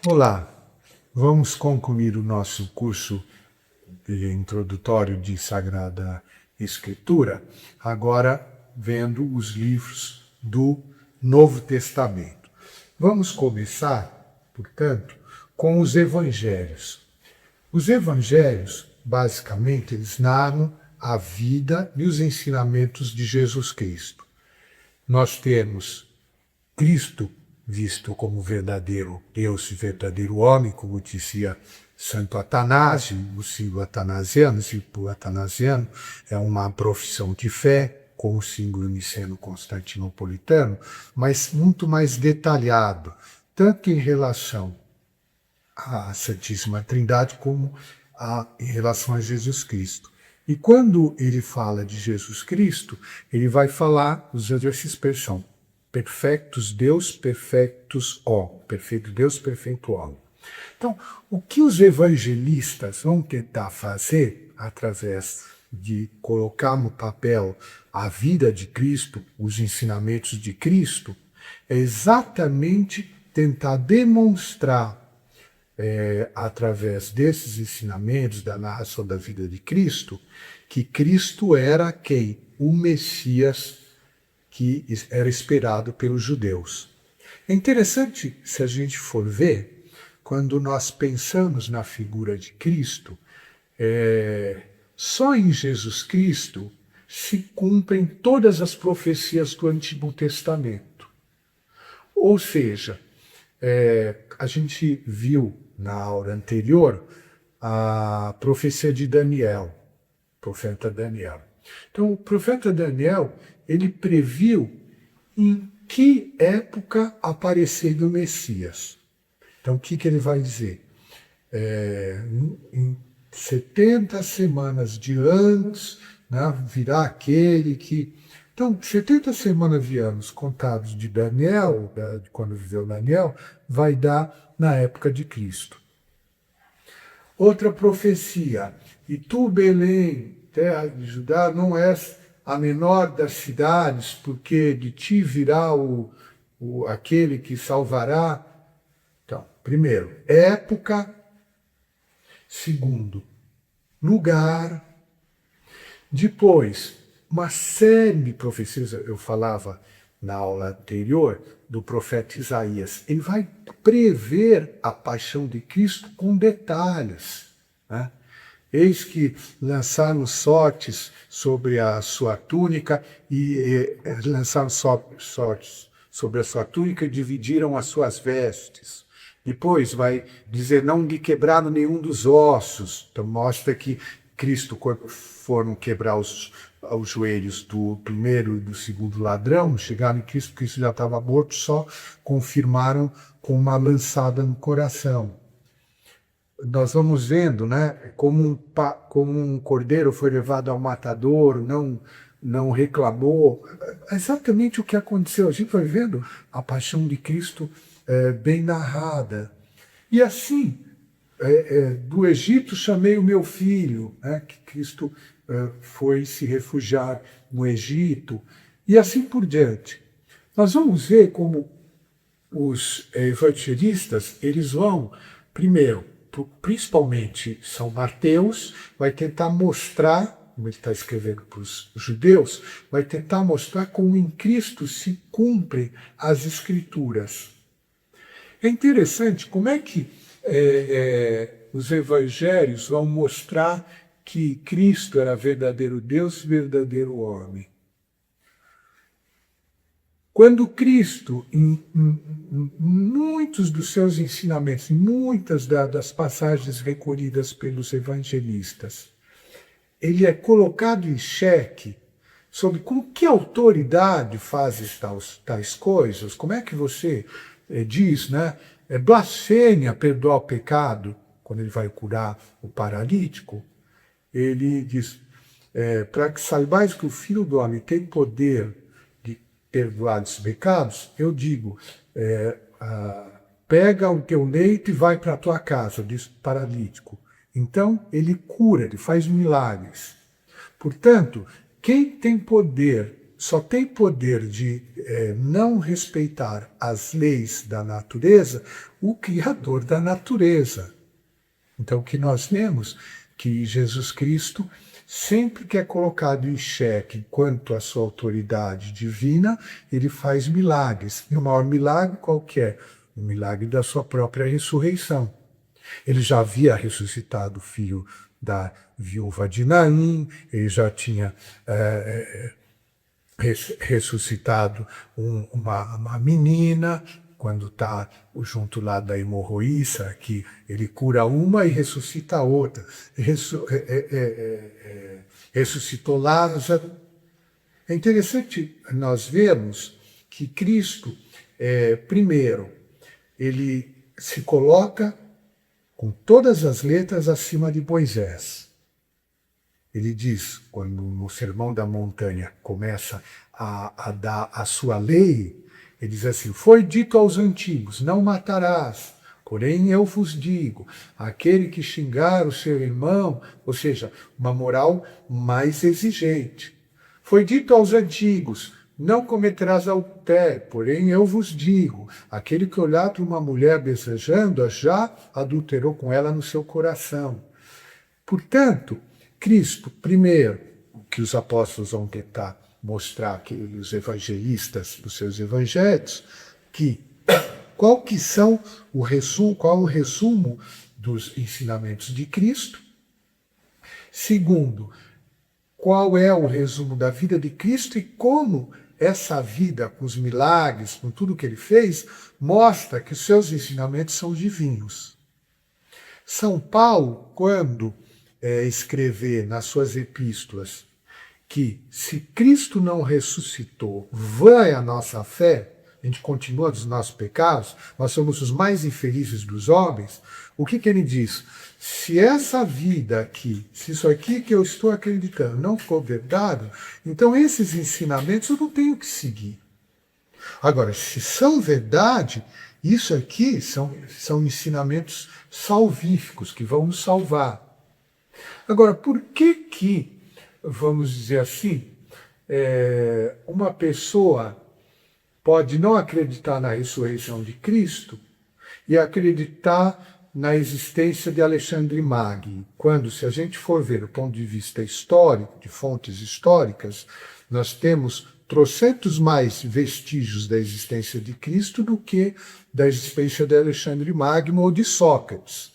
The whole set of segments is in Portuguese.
Olá, vamos concluir o nosso curso introdutório de Sagrada Escritura, agora vendo os livros do Novo Testamento. Vamos começar, portanto, com os Evangelhos. Os Evangelhos, basicamente, eles narram a vida e os ensinamentos de Jesus Cristo. Nós temos Cristo visto como verdadeiro Deus e verdadeiro homem, como dizia Santo Atanásio, o símbolo atanasiano. O símbolo atanasiano é uma profissão de fé, com o símbolo niceno-constantinopolitano, mas muito mais detalhado, tanto em relação à Santíssima Trindade como em relação a Jesus Cristo. E quando ele fala de Jesus Cristo, ele vai falar, usando essa expressão, perfectus Deus, perfectus homem. Perfeito Deus, perfeito homem. Então, o que os evangelistas vão tentar fazer, através de colocar no papel a vida de Cristo, os ensinamentos de Cristo, é exatamente tentar demonstrar, através desses ensinamentos, da narração da vida de Cristo, que Cristo era quem? O Messias que era esperado pelos judeus. É interessante, se a gente for ver, quando nós pensamos na figura de Cristo, só em Jesus Cristo se cumprem todas as profecias do Antigo Testamento. Ou seja, a gente viu na aula anterior a profecia de Daniel, profeta Daniel. Então, o profeta Daniel, ele previu em que época apareceria o Messias. Então, o que ele vai dizer? Em 70 semanas de antes, né, virá aquele que... Então, 70 semanas de anos contados de Daniel, de quando viveu Daniel, vai dar na época de Cristo. Outra profecia, e tu, Belém, terra de Judá, não és a menor das cidades, porque de ti virá aquele que salvará. Então, primeiro, época. Segundo, lugar. Depois, uma série de profecias, eu falava na aula anterior, do profeta Isaías. Ele vai prever a paixão de Cristo com detalhes, né? Eis que lançaram sortes sobre a sua túnica e lançaram sortes sobre a sua túnica e dividiram as suas vestes. Depois vai dizer, não lhe quebraram nenhum dos ossos. Então mostra que Cristo, quando foram quebrar os joelhos do primeiro e do segundo ladrão, chegaram em Cristo, Cristo já estava morto, só confirmaram com uma lançada no coração. Nós vamos vendo, né, como um cordeiro foi levado ao matadouro, não reclamou. É exatamente o que aconteceu. A gente vai vendo a paixão de Cristo bem narrada. E assim, do Egito chamei o meu filho, né, que Cristo foi se refugiar no Egito, e assim por diante. Nós vamos ver como os evangelistas, eles vão, primeiro, principalmente São Mateus, vai tentar mostrar, como ele está escrevendo para os judeus, vai tentar mostrar como em Cristo se cumprem as Escrituras. É interessante como é que os evangelhos vão mostrar que Cristo era verdadeiro Deus e verdadeiro homem. Quando Cristo, em muitos dos seus ensinamentos, em muitas das passagens recolhidas pelos evangelistas, ele é colocado em xeque sobre com que autoridade faz tais coisas, como é que você diz, né? É blasfêmia perdoar o pecado, quando ele vai curar o paralítico. Ele diz, para que saibais que o Filho do Homem tem poder de perdoar os pecados, eu digo, pega o teu leito e vai para a tua casa, diz o paralítico. Então, ele cura, ele faz milagres. Portanto, quem tem poder só tem poder de não respeitar as leis da natureza o Criador da natureza. Então, o que nós vemos que Jesus Cristo, sempre que é colocado em xeque quanto à sua autoridade divina, ele faz milagres. E o maior milagre qual que é? O milagre da sua própria ressurreição. Ele já havia ressuscitado o filho da viúva de Naim, ele já tinha ressuscitado uma menina, quando está junto lá da hemorroíça, que ele cura uma e ressuscita a outra. Ressuscitou Lázaro. É interessante nós vermos que Cristo, primeiro, ele se coloca com todas as letras acima de Moisés. Ele diz, quando no Sermão da Montanha começa a dar a sua lei, ele diz assim: foi dito aos antigos, não matarás, porém eu vos digo, aquele que xingar o seu irmão, ou seja, uma moral mais exigente. Foi dito aos antigos, não cometerás adultério, porém eu vos digo, aquele que olhar para uma mulher desejando-a já adulterou com ela no seu coração. Portanto, Cristo, primeiro, que os apóstolos vão tentar mostrar, que os evangelistas dos seus evangelhos, que qual é o resumo dos ensinamentos de Cristo. Segundo, qual é o resumo da vida de Cristo e como essa vida, com os milagres, com tudo que ele fez, mostra que os seus ensinamentos são divinos. São Paulo, quando escrever nas suas epístolas que se Cristo não ressuscitou, vã é a nossa fé, a gente continua nos nossos pecados, nós somos os mais infelizes dos homens, o que ele diz? Se essa vida aqui, se isso aqui que eu estou acreditando não for verdade, então esses ensinamentos eu não tenho que seguir. Agora, se são verdade, isso aqui são ensinamentos salvíficos que vão nos salvar. Agora, por que, vamos dizer assim, uma pessoa pode não acreditar na ressurreição de Cristo e acreditar na existência de Alexandre Magno, quando, se a gente for ver do ponto de vista histórico, de fontes históricas, nós temos trocentos mais vestígios da existência de Cristo do que da existência de Alexandre Magno ou de Sócrates.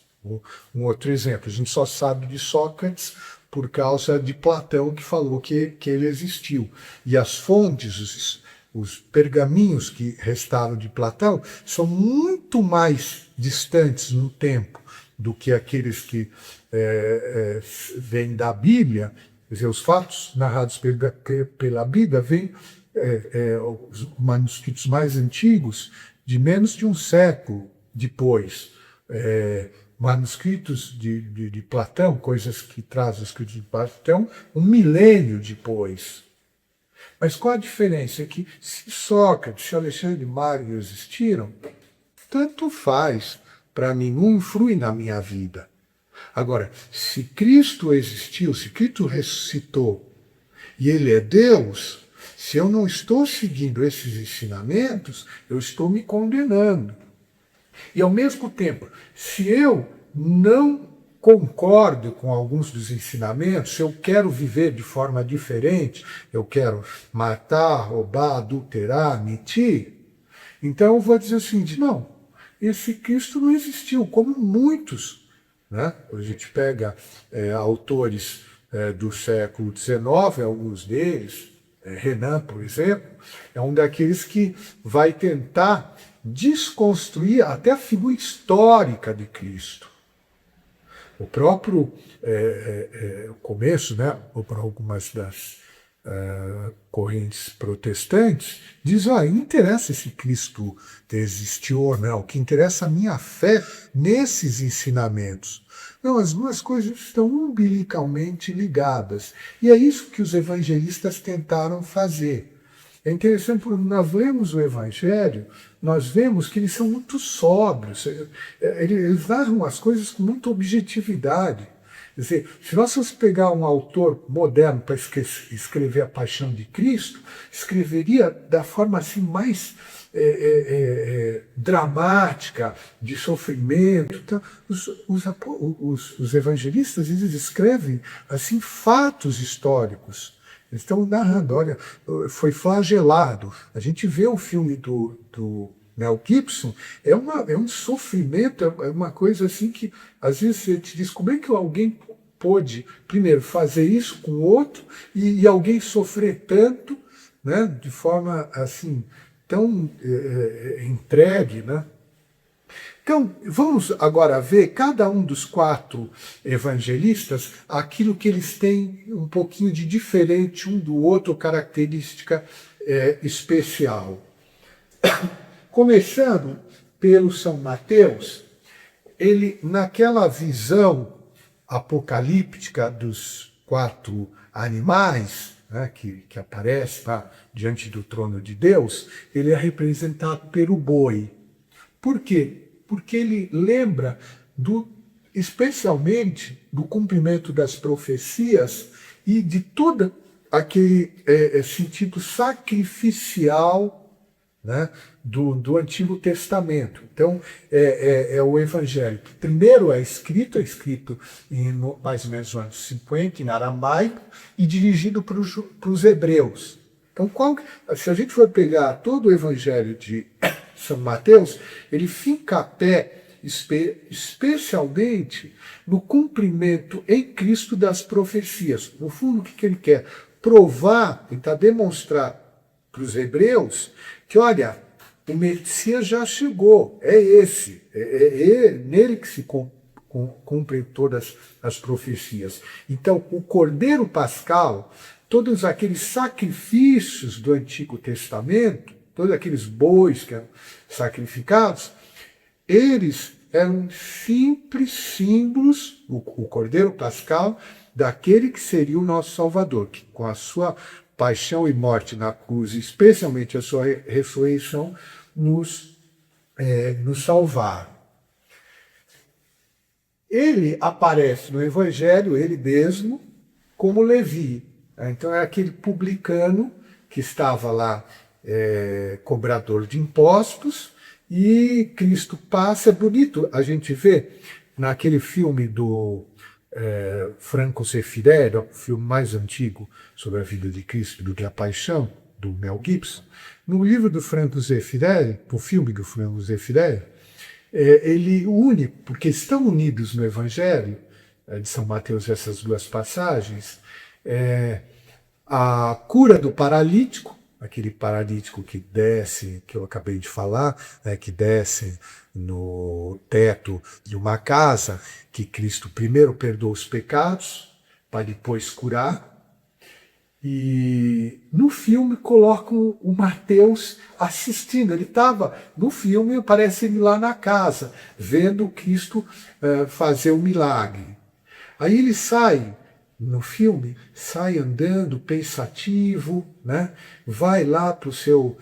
Um outro exemplo, a gente só sabe de Sócrates por causa de Platão, que falou que ele existiu. E as fontes, os pergaminhos que restaram de Platão, são muito mais distantes no tempo do que aqueles que vêm da Bíblia. Quer dizer, os fatos narrados pela Bíblia vêm os manuscritos mais antigos de menos de um século depois. Manuscritos de Platão, coisas que trazem os escritos de Platão, um milênio depois. Mas qual a diferença? É que se Sócrates, se Alexandre Magno existiram, tanto faz, para mim, não influi na minha vida. Agora, se Cristo existiu, se Cristo ressuscitou, e Ele é Deus, se eu não estou seguindo esses ensinamentos, eu estou me condenando. E, ao mesmo tempo, se eu não concordo com alguns dos ensinamentos, se eu quero viver de forma diferente, eu quero matar, roubar, adulterar, mentir, então eu vou dizer o seguinte: não, esse Cristo não existiu, como muitos. Né? A gente pega autores do século XIX, alguns deles, Renan, por exemplo, é um daqueles que vai tentar desconstruir até a figura histórica de Cristo. O próprio começo, né, ou para algumas das correntes protestantes, diz: não interessa esse Cristo existiu ou não, o que interessa é a minha fé nesses ensinamentos. Não, as duas coisas estão umbilicalmente ligadas. E é isso que os evangelistas tentaram fazer. É interessante, porque nós lemos o Evangelho, nós vemos que eles são muito sóbrios, eles narram as coisas com muita objetividade. Quer dizer, se nós fosse pegar um autor moderno para escrever a Paixão de Cristo, escreveria da forma assim mais dramática, de sofrimento. Então, os evangelistas, eles escrevem assim fatos históricos. Eles estão narrando, olha, foi flagelado. A gente vê o filme do Mel Gibson, é um sofrimento, é uma coisa assim que às vezes você te diz, como é que alguém pôde, primeiro, fazer isso com o outro e alguém sofrer tanto, né, de forma assim tão entregue, né? Então, vamos agora ver cada um dos 4 evangelistas, aquilo que eles têm um pouquinho de diferente um do outro, característica especial. Começando pelo São Mateus, ele, naquela visão apocalíptica dos 4 animais, né, que aparece lá diante do trono de Deus, ele é representado pelo boi. Por quê? Porque ele lembra especialmente do cumprimento das profecias e de todo aquele sentido sacrificial, né, do Antigo Testamento. Então, é o Evangelho. Primeiro é escrito em mais ou menos nos anos 50, em aramaico, e dirigido para os hebreus. Então, se a gente for pegar todo o Evangelho de São Mateus, ele finca a pé especialmente no cumprimento em Cristo das profecias. No fundo, o que ele quer? Provar, tentar demonstrar para os hebreus que, olha, o Messias já chegou, é esse, é nele que se cumprem todas as profecias. Então, o Cordeiro Pascal, todos aqueles sacrifícios do Antigo Testamento, todos aqueles bois que eram sacrificados, eles eram simples símbolos, o Cordeiro Pascal, daquele que seria o nosso Salvador, que com a sua paixão e morte na cruz, especialmente a sua ressurreição, nos salvaram. Ele aparece no Evangelho, ele mesmo, como Levi. Então é aquele publicano que estava lá, cobrador de impostos, e Cristo passa. É bonito a gente ver naquele filme do Franco Sefirelli, o filme mais antigo sobre a vida de Cristo do que a Paixão, do Mel Gibson. No livro do Franco Sefirelli, o filme do Franco Sefirelli, ele une, porque estão unidos no Evangelho de São Mateus, essas 2 passagens, a cura do paralítico, aquele paralítico que desce, que eu acabei de falar, né, que desce no teto de uma casa, que Cristo primeiro perdoa os pecados, para depois curar. E no filme colocam o Mateus assistindo. Ele estava, no filme, aparece ele lá na casa, vendo Cristo fazer o milagre. Aí ele sai, no filme, sai andando, pensativo, né? Vai lá para o seu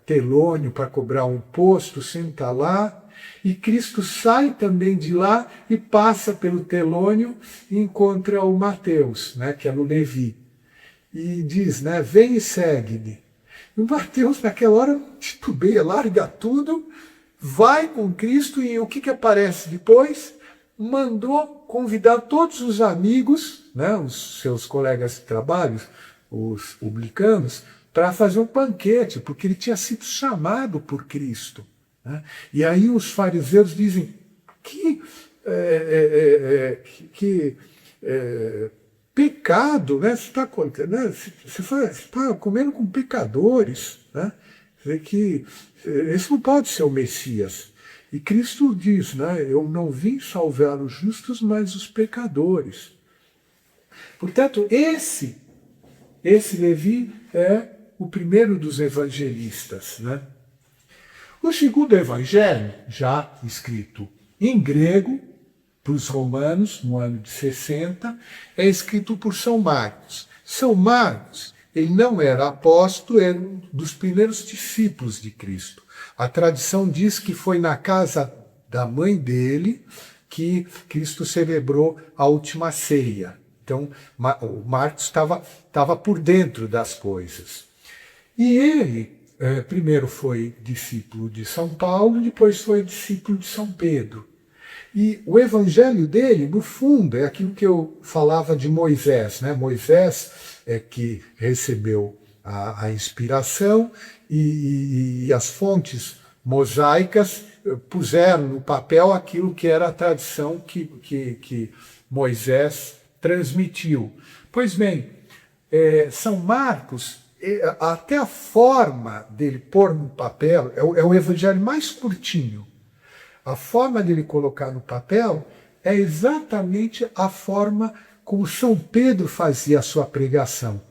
telônio para cobrar um imposto, senta lá, e Cristo sai também de lá e passa pelo telônio e encontra o Mateus, né? Que é no Levi. E diz, né, vem e segue-me. E o Mateus, naquela hora, titubeia, larga tudo, vai com Cristo, e o que aparece depois? Mandou convidar todos os amigos, né, os seus colegas de trabalho, os publicanos, para fazer um banquete, porque ele tinha sido chamado por Cristo. Né? E aí os fariseus dizem que pecado, né? Você está comendo com pecadores, né? Que esse não pode ser o Messias. E Cristo diz, né? Eu não vim salvar os justos, mas os pecadores. Portanto, esse Levi é o primeiro dos evangelistas, né? O segundo evangelho, já escrito em grego, para os romanos, no ano de 60, é escrito por São Marcos. São Marcos, ele não era apóstolo, era um dos primeiros discípulos de Cristo. A tradição diz que foi na casa da mãe dele que Cristo celebrou a última ceia. Então, o Marcos estava por dentro das coisas. E ele, primeiro foi discípulo de São Paulo, depois foi discípulo de São Pedro. E o evangelho dele, no fundo, é aquilo que eu falava de Moisés, né? Moisés é que recebeu a inspiração e as fontes mosaicas puseram no papel aquilo que era a tradição que Moisés transmitiu. Pois bem, São Marcos, até a forma dele pôr no papel, é o evangelho mais curtinho. A forma dele colocar no papel é exatamente a forma como São Pedro fazia a sua pregação.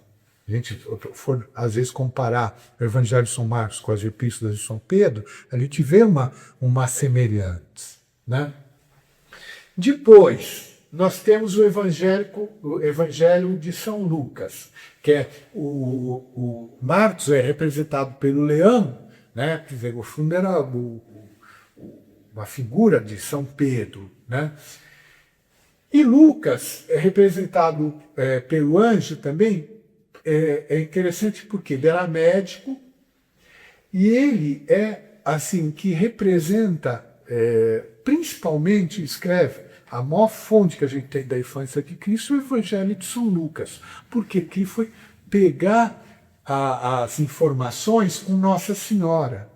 A gente for, às vezes, comparar o Evangelho de São Marcos com as epístolas de São Pedro, a gente vê uma semelhança, né? Depois, nós temos o Evangelho de São Lucas, que é o Marcos é representado pelo leão, né? Quer dizer, o fundo era uma figura de São Pedro, né? E Lucas é representado pelo anjo também. É interessante porque ele era médico e ele é assim que representa, principalmente escreve a maior fonte que a gente tem da infância de Cristo, o Evangelho de São Lucas, porque aqui foi pegar as informações com Nossa Senhora.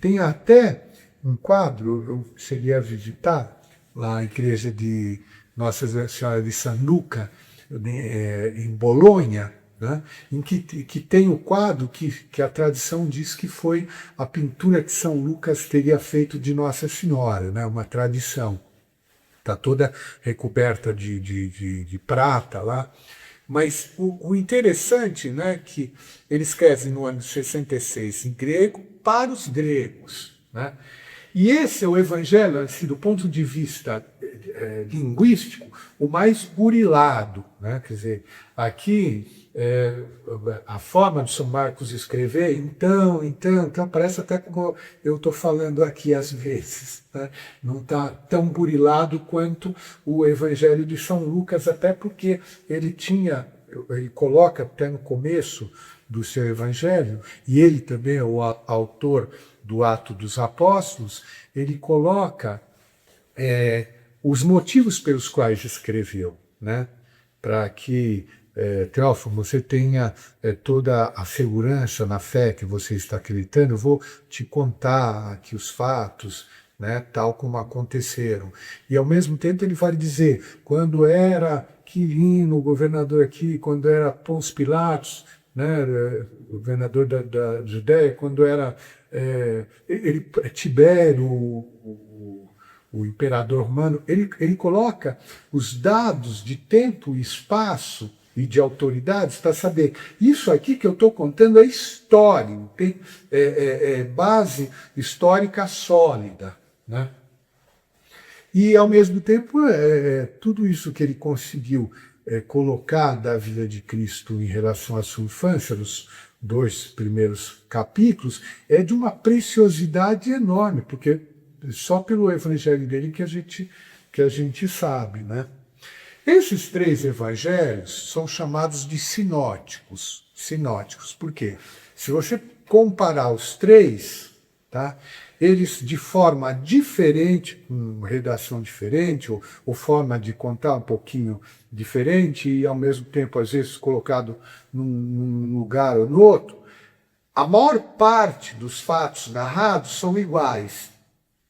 Tem até um quadro, eu cheguei a visitar lá a igreja de Nossa Senhora de San Luca, em Bolonha, né, em que tem o quadro que a tradição diz que foi a pintura que São Lucas teria feito de Nossa Senhora, né, uma tradição. Está toda recoberta de prata lá. Mas o interessante, né, que ele escreve no ano 66 em grego para os gregos, né? E esse é o evangelho, assim, do ponto de vista linguístico, o mais burilado, né? Quer dizer, aqui a forma de São Marcos escrever, então, parece até como eu estou falando aqui às vezes, né? Não está tão burilado quanto o evangelho de São Lucas, até porque ele coloca até no começo do seu evangelho, e ele também é o autor do Ato dos Apóstolos, ele coloca os motivos pelos quais escreveu, né? Para que, Teófilo, você tenha toda a segurança na fé que você está acreditando, eu vou te contar aqui os fatos, né, tal como aconteceram. E, ao mesmo tempo, ele vai dizer, quando era Quirino, o governador aqui, quando era Pôncio Pilatos, né, governador da Judéia, quando era Tibério, o imperador romano, ele coloca os dados de tempo e espaço e de autoridades para saber, isso aqui que eu estou contando é história, tem base histórica sólida, né? E, ao mesmo tempo, tudo isso que ele conseguiu colocar da vida de Cristo em relação à sua infância, nos 2 primeiros capítulos, é de uma preciosidade enorme, porque só pelo evangelho dele que a gente sabe, né? Esses 3 evangelhos são chamados de sinóticos. Sinóticos, por quê? Se você comparar os 3, tá? Eles, de forma diferente, com redação diferente, ou forma de contar um pouquinho diferente, e ao mesmo tempo, às vezes, colocado num lugar ou no outro, a maior parte dos fatos narrados são iguais.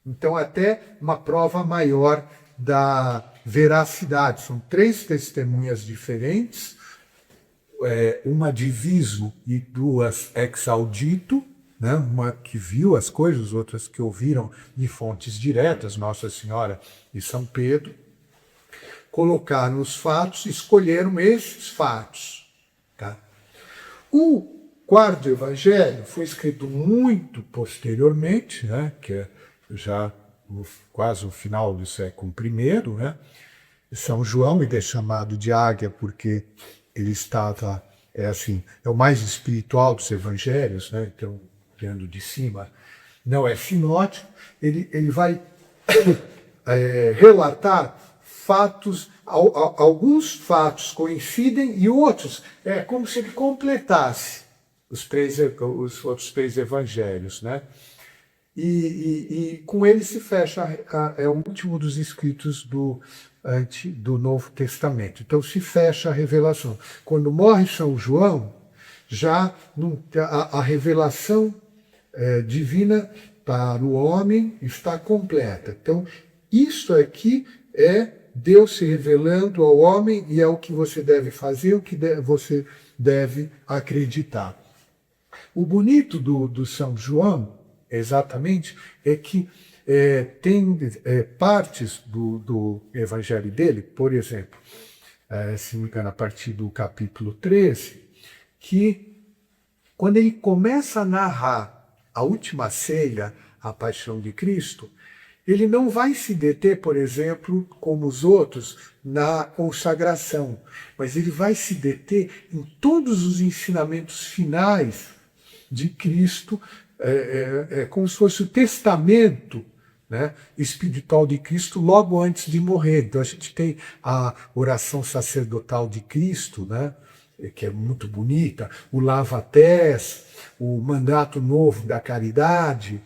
Então, até uma prova maior da veracidade. São 3 testemunhas diferentes, uma diviso e 2 ex audito, né? Uma que viu as coisas, outras que ouviram de fontes diretas, Nossa Senhora e São Pedro, colocaram os fatos, escolheram esses fatos. Tá? O 4º evangelho foi escrito muito posteriormente, né? Que é já quase o final do século I, né? São João, ele é chamado de águia porque ele estava, é o mais espiritual dos evangelhos, né? Então, olhando de cima, não é sinótico, ele vai relatar fatos, alguns fatos coincidem e outros é como se ele completasse os outros 3 evangelhos, né? E com ele se fecha, é o último dos escritos do Novo Testamento. Então se fecha a revelação. Quando morre São João, já a revelação divina para o homem está completa. Então, isso aqui é Deus se revelando ao homem e é o que você deve fazer, o que você deve acreditar. O bonito do São João, exatamente, é que tem partes do evangelho dele, por exemplo, se não me engano, a partir do capítulo 13, que quando ele começa a narrar a última ceia, a paixão de Cristo, ele não vai se deter, por exemplo, como os outros, na consagração, mas ele vai se deter em todos os ensinamentos finais de Cristo, como se fosse o testamento, né, espiritual de Cristo logo antes de morrer. Então a gente tem a oração sacerdotal de Cristo, né, que é muito bonita, o lava-pés, o mandato novo da caridade.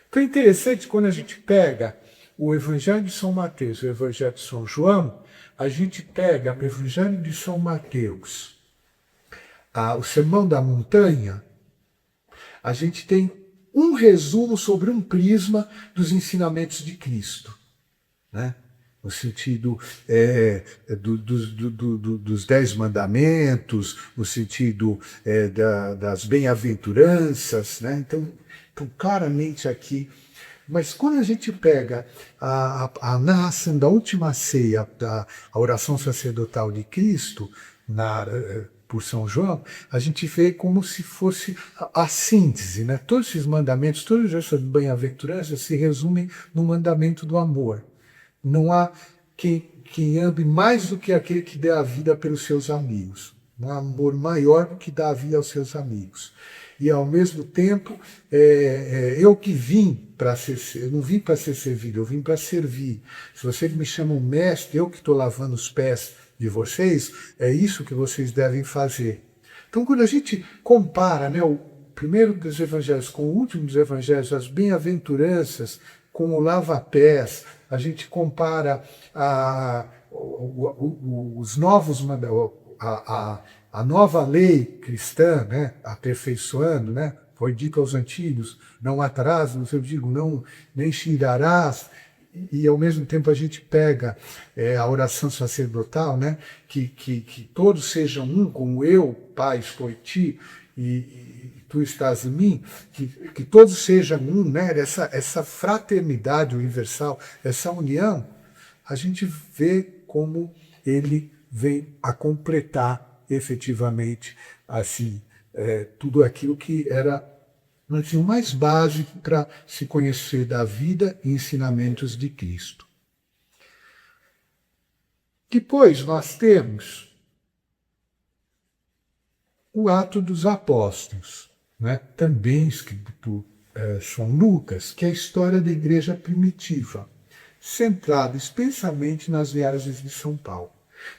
Então é interessante quando a gente pega o Evangelho de São Mateus e o Evangelho de São João, a gente pega o Evangelho de São Mateus, o Sermão da Montanha, a gente tem um resumo sobre um prisma dos ensinamentos de Cristo, né? No sentido dos 10 mandamentos, no sentido das bem-aventuranças, né? Então, claramente aqui. Mas quando a gente pega a narração da última ceia, a oração sacerdotal de Cristo, por São João, a gente vê como se fosse a síntese, né? Todos esses mandamentos, todas essas bem-aventuranças se resumem no mandamento do amor. Não há quem ame mais do que aquele que dê a vida pelos seus amigos. Não há amor maior do que dar a vida aos seus amigos. E, ao mesmo tempo, eu que vim para ser, eu não vim para ser servido, eu vim para servir. Se vocês me chamam mestre, eu que estou lavando os pés de vocês, é isso que vocês devem fazer. Então, quando a gente compara, né, o primeiro dos evangelhos com o último dos evangelhos, as bem-aventuranças com o lava-pés, a gente compara os novos a nova lei cristã, né, aperfeiçoando, né, foi dito aos antigos, não matarás, eu digo, não, nem xingarás, e ao mesmo tempo a gente pega a oração sacerdotal, né, que todos sejam um, como eu, Pai, estou em ti, e tu estás em mim, que todos sejam um, né, essa fraternidade universal, essa união, a gente vê como ele vem a completar efetivamente assim tudo aquilo que era o mais básico para se conhecer da vida e ensinamentos de Cristo. Depois nós temos o Atos dos Apóstolos, né? Também escrito por São Lucas, que é a história da igreja primitiva, centrado especialmente nas viagens de São Paulo.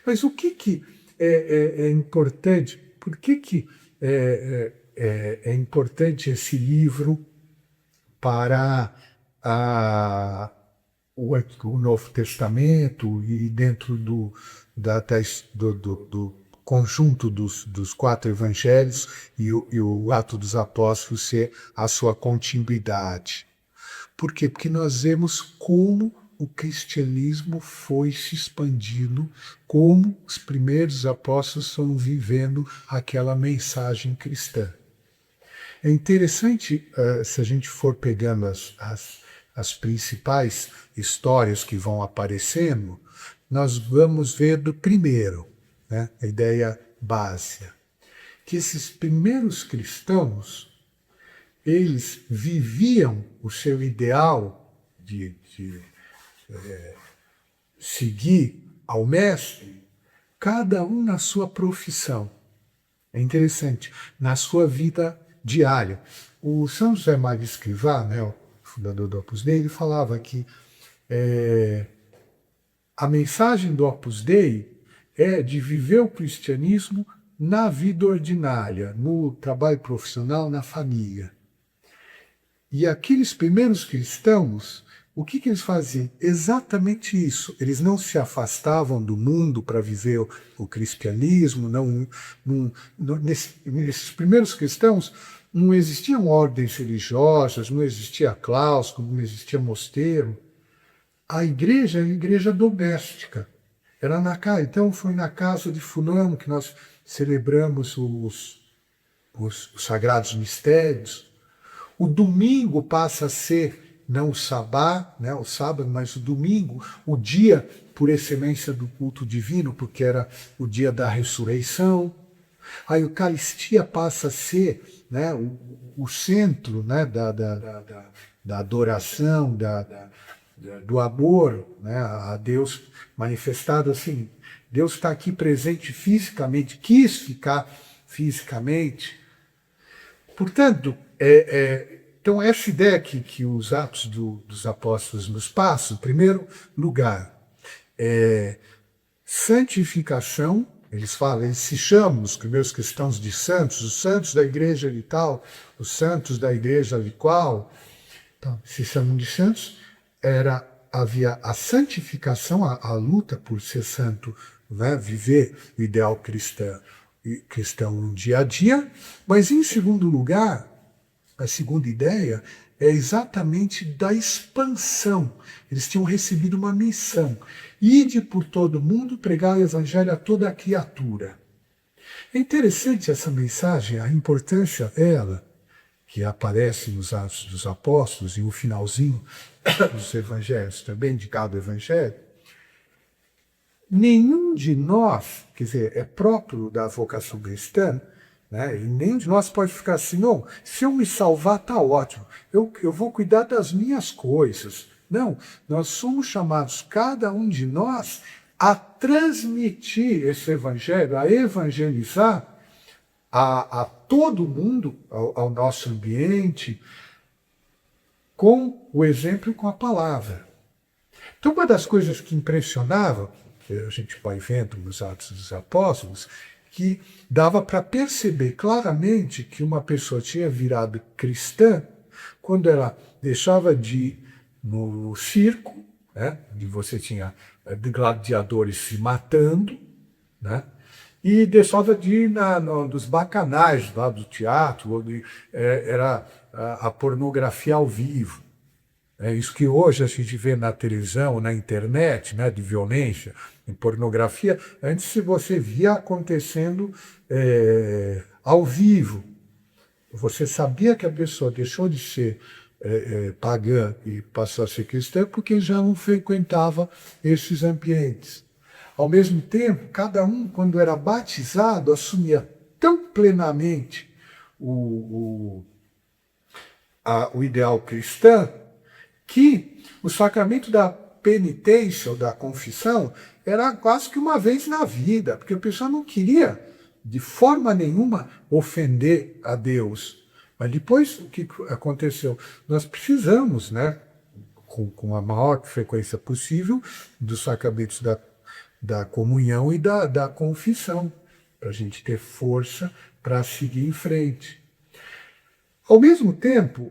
Mas o que é importante? Por que é importante esse livro para o Novo Testamento e dentro do conjunto dos 4 evangelhos e o Ato dos Apóstolos ser a sua continuidade? Por quê? Porque nós vemos como o cristianismo foi se expandindo, como os primeiros apóstolos estão vivendo aquela mensagem cristã. É interessante, se a gente for pegando as principais histórias que vão aparecendo, nós vamos ver do primeiro, né, a ideia básica, que esses primeiros cristãos, eles viviam o seu ideal de seguir ao mestre, cada um na sua profissão. É interessante, na sua vida diária. O São José Maria Escrivá, né, o fundador do Opus Dei, ele falava que A mensagem do Opus Dei é de viver o cristianismo na vida ordinária, no trabalho profissional, na família. E aqueles primeiros cristãos, o que eles faziam? Exatamente isso. Eles não se afastavam do mundo para viver o cristianismo. Nesses primeiros cristãos não existiam ordens religiosas, não existia claustro, não existia mosteiro. A igreja é a igreja doméstica. Era então foi na casa de fulano que nós celebramos os sagrados mistérios. O domingo passa a ser não o sabá, né, o sábado, mas o domingo, o dia por excelência do culto divino, porque era o dia da ressurreição. A Eucaristia passa a ser, né, o centro, né, da adoração, do amor, né, a Deus manifestado assim. Deus está aqui presente fisicamente, quis ficar fisicamente. Portanto, então essa ideia que os Atos dos Apóstolos nos passam, em primeiro lugar, santificação. Eles falam, eles se chamam, os primeiros cristãos, de santos, os santos da igreja de tal, os santos da igreja de qual. Então, se chamam de santos. Havia a santificação, a luta por ser santo, né? Viver o ideal cristão no dia a dia, mas em segundo lugar, a segunda ideia é exatamente da expansão. Eles tinham recebido uma missão, ide por todo mundo pregar o evangelho a toda a criatura. É interessante essa mensagem, a importância dela, que aparece nos Atos dos Apóstolos e no finalzinho dos Evangelhos, também de cada Evangelho. Nenhum de nós, quer dizer, é próprio da vocação cristã, né? E nenhum de nós pode ficar assim, não, se eu me salvar está ótimo, eu vou cuidar das minhas coisas. Não, nós somos chamados, cada um de nós, a transmitir esse Evangelho, a evangelizar a todo mundo, ao nosso ambiente, com o exemplo e com a palavra. Então, uma das coisas que impressionava, que a gente vai vendo nos Atos dos Apóstolos, que dava para perceber claramente que uma pessoa tinha virado cristã quando ela deixava de ir no circo, né, onde você tinha gladiadores se matando, né, e deixava de ir dos bacanais lá do teatro, onde era a pornografia ao vivo. É isso que hoje a gente vê na televisão, na internet, né, de violência, em pornografia. Antes, se você via acontecendo ao vivo, você sabia que a pessoa deixou de ser pagã e passou a ser cristã porque já não frequentava esses ambientes. Ao mesmo tempo, cada um, quando era batizado, assumia tão plenamente o ideal cristão que o sacramento da penitência ou da confissão era quase que uma vez na vida, porque a pessoa não queria, de forma nenhuma, ofender a Deus. Mas depois, o que aconteceu? Nós precisamos, né, com a maior frequência possível, dos sacramentos da comunhão e da confissão, para a gente ter força para seguir em frente. Ao mesmo tempo,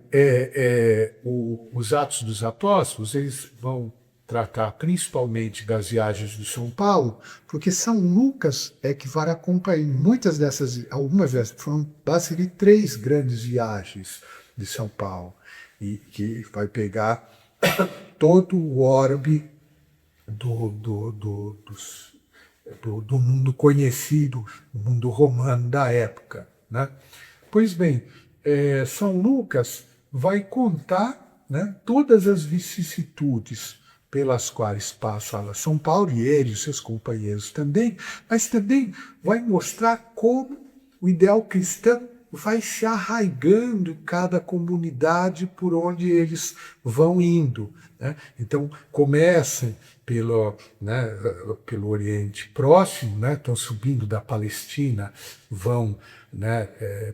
os Atos dos Apóstolos, eles vão tratar principalmente das viagens de São Paulo, porque São Lucas é que vai acompanhar algumas dessas, foram basicamente 3 grandes viagens de São Paulo, e que vai pegar todo o orbe do mundo conhecido, do mundo romano da época, né? Pois bem, São Lucas vai contar, né, todas as vicissitudes pelas quais passa São Paulo, e ele e seus companheiros também, mas também vai mostrar como o ideal cristão vai se arraigando em cada comunidade por onde eles vão indo, né? Então, começam né, pelo Oriente Próximo, né, estão subindo da Palestina, vão, né,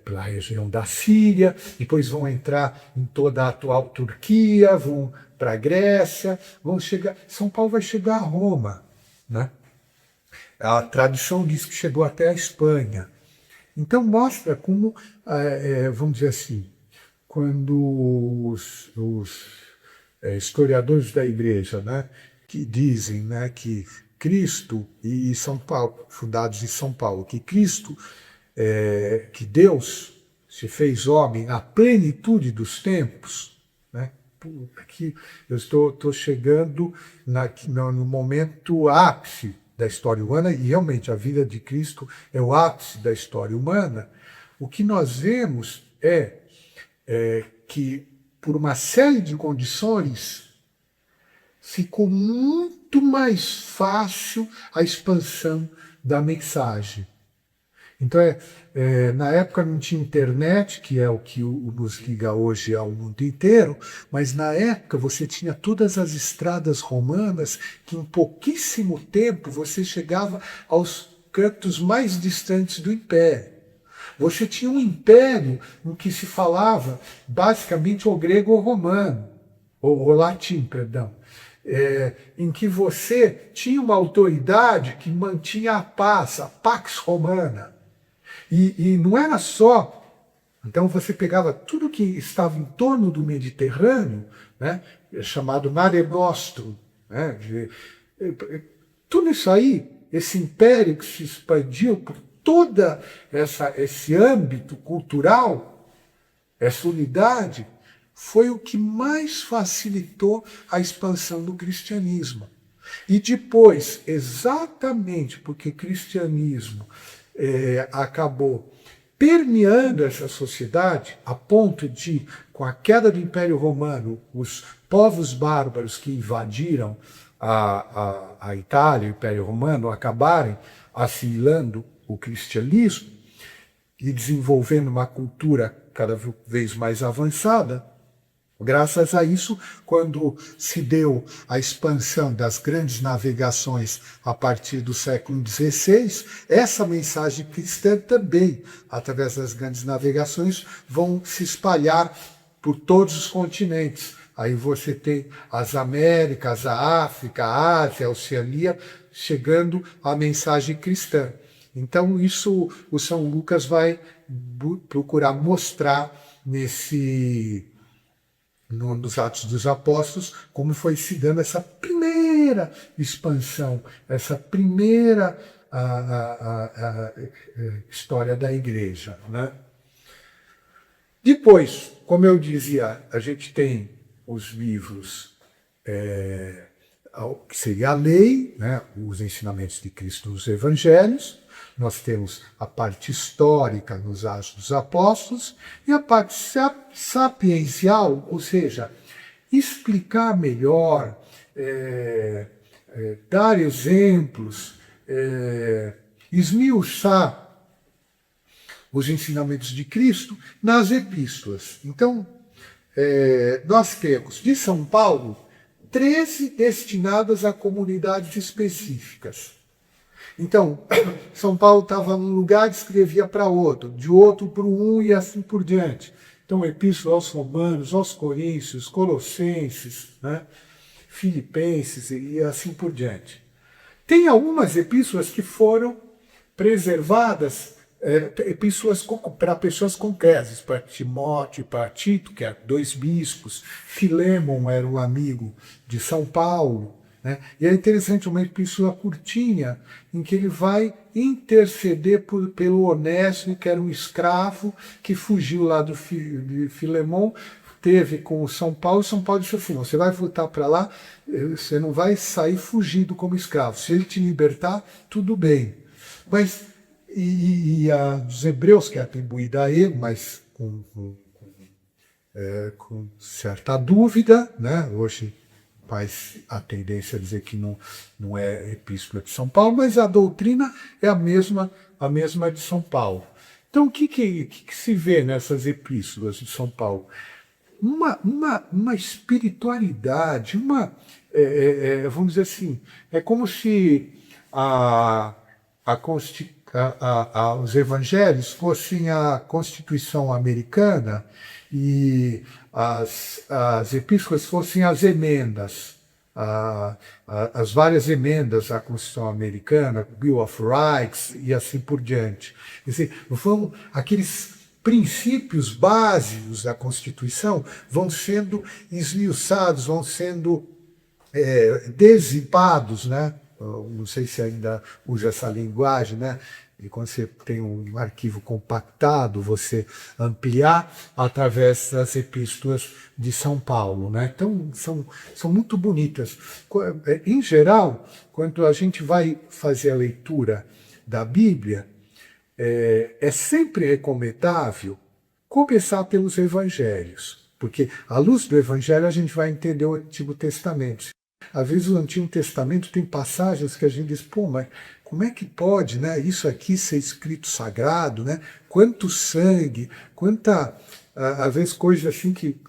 pela região da Síria, depois vão entrar em toda a atual Turquia, vão para a Grécia, vão chegar. São Paulo vai chegar a Roma, né? A tradição diz que chegou até a Espanha. Então mostra como, vamos dizer assim, quando os historiadores da Igreja, né, que dizem, né, que Cristo e São Paulo, fundados em São Paulo, que Cristo, que Deus se fez homem na plenitude dos tempos, né? Aqui eu estou chegando no momento ápice da história humana, e realmente a vida de Cristo é o ápice da história humana. O que nós vemos é que, por uma série de condições, ficou muito mais fácil a expansão da mensagem. Então, na época não tinha internet, que é o que nos liga hoje ao mundo inteiro, mas na época você tinha todas as estradas romanas que em pouquíssimo tempo você chegava aos cantos mais distantes do império. Você tinha um império em que se falava basicamente o grego ou romano, ou latim, perdão, em que você tinha uma autoridade que mantinha a paz, a pax romana. E não era só. Então você pegava tudo que estava em torno do Mediterrâneo, né, chamado Mare Nostrum, né, tudo isso aí, esse império que se expandiu por todo esse âmbito cultural, essa unidade, foi o que mais facilitou a expansão do cristianismo. E depois, exatamente porque o cristianismo acabou permeando essa sociedade, a ponto de, com a queda do Império Romano, os povos bárbaros que invadiram a Itália, o Império Romano, acabarem assimilando o cristianismo e desenvolvendo uma cultura cada vez mais avançada. Graças a isso, quando se deu a expansão das grandes navegações a partir do século XVI, essa mensagem cristã também, através das grandes navegações, vão se espalhar por todos os continentes. Aí você tem as Américas, a África, a Ásia, a Oceania, chegando a mensagem cristã. Então isso o São Lucas vai procurar mostrar nos Atos dos Apóstolos, como foi se dando essa primeira expansão, essa primeira história da Igreja, né? Depois, como eu dizia, a gente tem os livros que seria a lei, né, os ensinamentos de Cristo nos Evangelhos. Nós temos a parte histórica nos Atos dos Apóstolos e a parte sapiencial, ou seja, explicar melhor, dar exemplos, esmiuçar os ensinamentos de Cristo nas epístolas. Então, nós temos de São Paulo 13 destinadas a comunidades específicas. Então, São Paulo estava num lugar e escrevia para outro, de outro para um e assim por diante. Então, epístola aos Romanos, aos Coríntios, Colossenses, né, Filipenses e assim por diante. Tem algumas epístolas que foram preservadas, epístolas para pessoas concretas, para Timóteo e para Tito, que eram 2 bispos, Filémon era um amigo de São Paulo, né? E é interessante, uma epístola curtinha, em que ele vai interceder pelo Onésimo, que era um escravo, que fugiu lá de Filemon, teve com o São Paulo disse assim: você vai voltar para lá, você não vai sair fugido como escravo. Se ele te libertar, tudo bem. Mas, e a dos Hebreus, que é atribuída a ele, mas com certa dúvida, né? Hoje faz a tendência a dizer que não é epístola de São Paulo, mas a doutrina é a mesma de São Paulo. Então, o que se vê nessas epístolas de São Paulo? Uma espiritualidade, vamos dizer assim, é como se os evangelhos fossem a Constituição americana e as epístolas fossem as emendas, as várias emendas à Constituição americana, Bill of Rights e assim por diante. Quer dizer, aqueles princípios básicos da Constituição vão sendo esmiuçados, vão sendo dissipados, né? Não sei se ainda usa essa linguagem, né? E quando você tem um arquivo compactado, você ampliar através das epístolas de São Paulo, né? Então, são muito bonitas. Em geral, quando a gente vai fazer a leitura da Bíblia, é sempre recomendável começar pelos evangelhos, porque à luz do evangelho a gente vai entender o Antigo Testamento. Às vezes o Antigo Testamento tem passagens que a gente diz, pô, mas como é que pode, né, isso aqui ser escrito sagrado, né? Quanto sangue, às vezes coisas assim que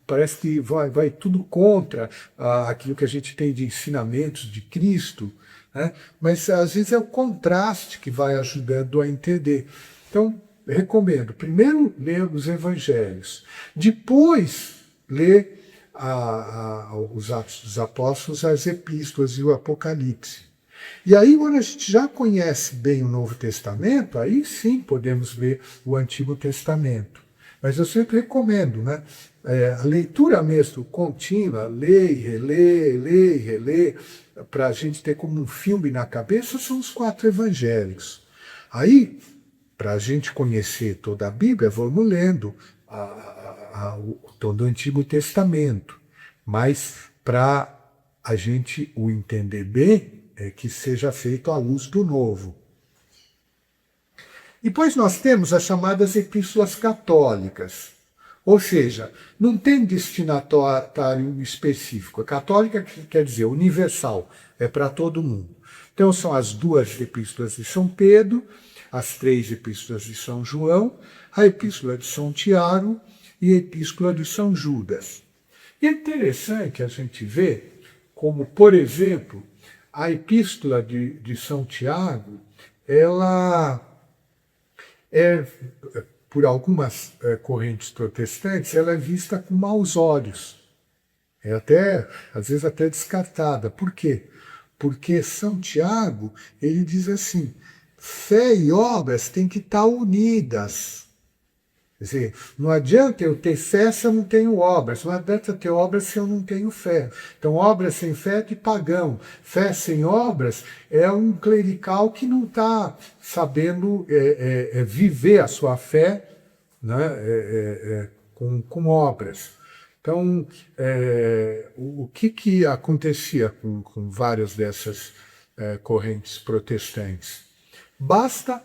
parece que vai tudo contra aquilo que a gente tem de ensinamentos de Cristo, né? Mas às vezes é o contraste que vai ajudando a entender. Então, recomendo, primeiro ler os evangelhos, depois ler os Atos dos Apóstolos, as epístolas e o Apocalipse. E aí, quando a gente já conhece bem o Novo Testamento, aí sim podemos ler o Antigo Testamento. Mas eu sempre recomendo, né? A leitura mesmo contínua, ler e reler, para a gente ter como um filme na cabeça, são os 4 evangelhos. Aí, para a gente conhecer toda a Bíblia, vamos lendo todo o Antigo Testamento. Mas para a gente o entender bem, que seja feito à luz do Novo. Depois nós temos as chamadas epístolas católicas. Ou seja, não tem destinatário específico. A católica quer dizer universal, é para todo mundo. Então são as 2 epístolas de São Pedro, as 3 epístolas de São João, a epístola de São Tiago e a epístola de São Judas. E é interessante a gente ver como, por exemplo, a epístola de São Tiago, ela por algumas correntes protestantes, ela é vista com maus olhos. Às vezes até descartada. Por quê? Porque São Tiago, ele diz assim, fé e obras têm que estar unidas. Quer dizer, não adianta eu ter fé se eu não tenho obras, não adianta ter obras se eu não tenho fé. Então, obras sem fé é de pagão. Fé sem obras é um clerical que não está sabendo viver a sua fé, né, com obras. Então, o que acontecia com várias dessas correntes protestantes? Basta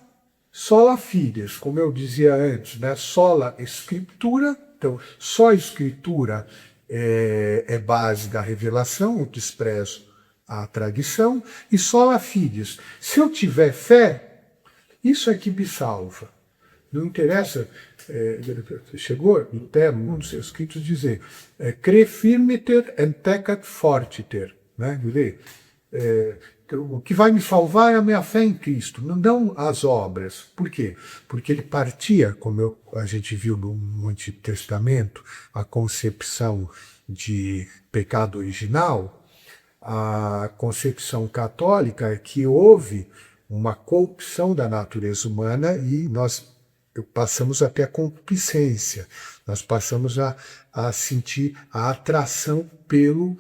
sola fides, como eu dizia antes, né? Sola escritura, então só a escritura é base da revelação, eu desprezo a tradição, e sola fides. Se eu tiver fé, isso é que me salva. Não interessa, chegou no termo, um dos seus escritos dizer, cre firmiter et pecat fortiter, né? O que vai me salvar é a minha fé em Cristo, não as obras. Por quê? Porque ele partia, como a gente viu no Antigo Testamento, a concepção de pecado original, a concepção católica é que houve uma corrupção da natureza humana e nós passamos até a concupiscência, nós passamos a sentir a atração pelo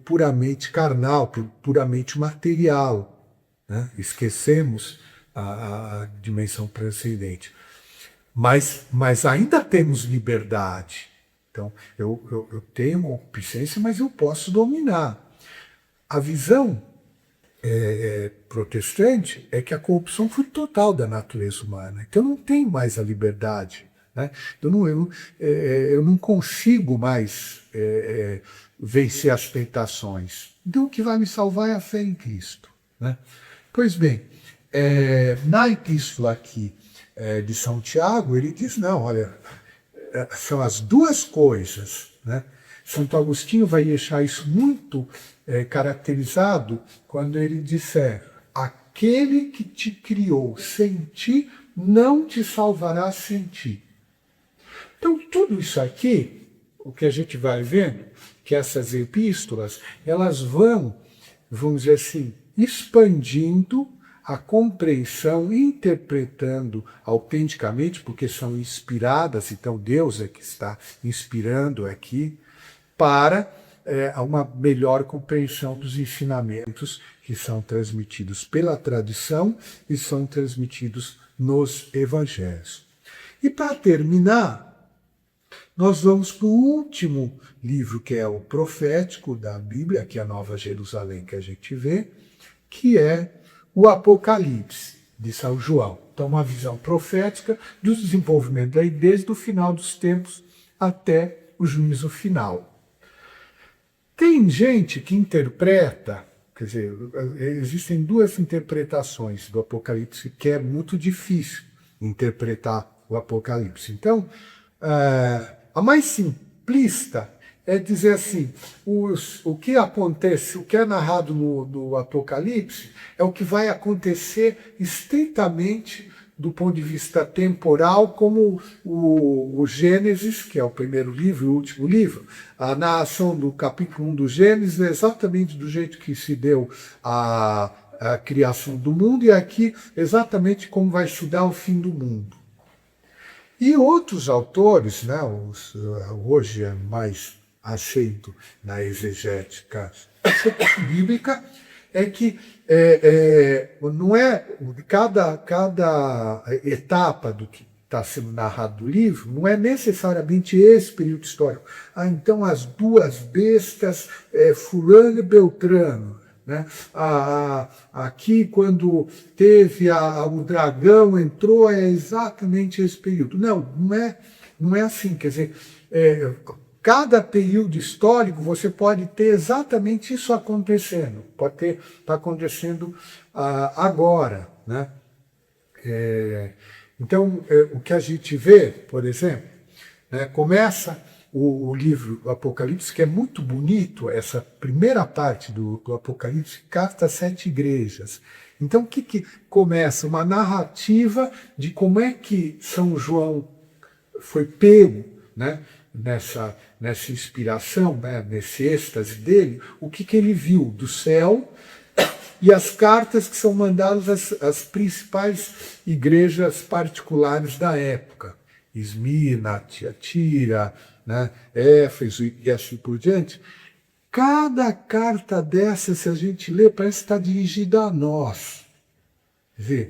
puramente carnal, pelo puramente material, né? Esquecemos a dimensão transcendente. Mas ainda temos liberdade. Então, eu tenho uma concupiscência, mas eu posso dominar. A visão protestante é que a corrupção foi total da natureza humana. Então não tem mais a liberdade, né? Eu não consigo mais vencer as tentações. Então o que vai me salvar é a fé em Cristo, né? Pois bem, na epístola aqui de São Tiago, ele diz, não, olha, são as 2 coisas, né? Santo Agostinho vai deixar isso muito caracterizado quando ele disser: aquele que te criou sem ti não te salvará sem ti. Então, tudo isso aqui, o que a gente vai vendo, que essas epístolas, elas vão, vamos dizer assim, expandindo a compreensão, interpretando autenticamente, porque são inspiradas, então Deus é que está inspirando aqui, para uma melhor compreensão dos ensinamentos que são transmitidos pela tradição e são transmitidos nos evangelhos. E para terminar, nós vamos para o último livro, que é o profético da Bíblia, que é a Nova Jerusalém que a gente vê, que é o Apocalipse de São João. Então, uma visão profética do desenvolvimento daí desde o final dos tempos até o juízo final. Tem gente que interpreta, quer dizer, existem duas interpretações do Apocalipse que é muito difícil interpretar o Apocalipse. Então, a mais simplista é dizer assim, o que acontece, o que é narrado no Apocalipse é o que vai acontecer estritamente do ponto de vista temporal, como o Gênesis, que é o primeiro livro e o último livro. A narração do capítulo 1 do Gênesis é exatamente do jeito que se deu a criação do mundo, e aqui exatamente como vai se dar o fim do mundo. E outros autores, né, hoje é mais aceito na exegética bíblica, é que não é cada etapa do que está sendo narrado no livro não é necessariamente esse período histórico. Então as duas bestas, fulano e beltrano, né? Aqui quando teve o dragão entrou, é exatamente esse período. Não é assim, quer dizer, cada período histórico você pode ter exatamente isso acontecendo, está acontecendo agora, né? Então, o que a gente vê, por exemplo, né, começa o livro do Apocalipse, que é muito bonito, essa primeira parte do Apocalipse, carta às 7 igrejas. Então, o que começa? Uma narrativa de como é que São João foi pego, né, nessa inspiração, né, nesse êxtase dele, o que ele viu do céu e as cartas que são mandadas às principais igrejas particulares da época. Esmirna, Tiatira, né, Éfeso e assim por diante. Cada carta dessa, se a gente lê, parece estar dirigida a nós. Quer dizer,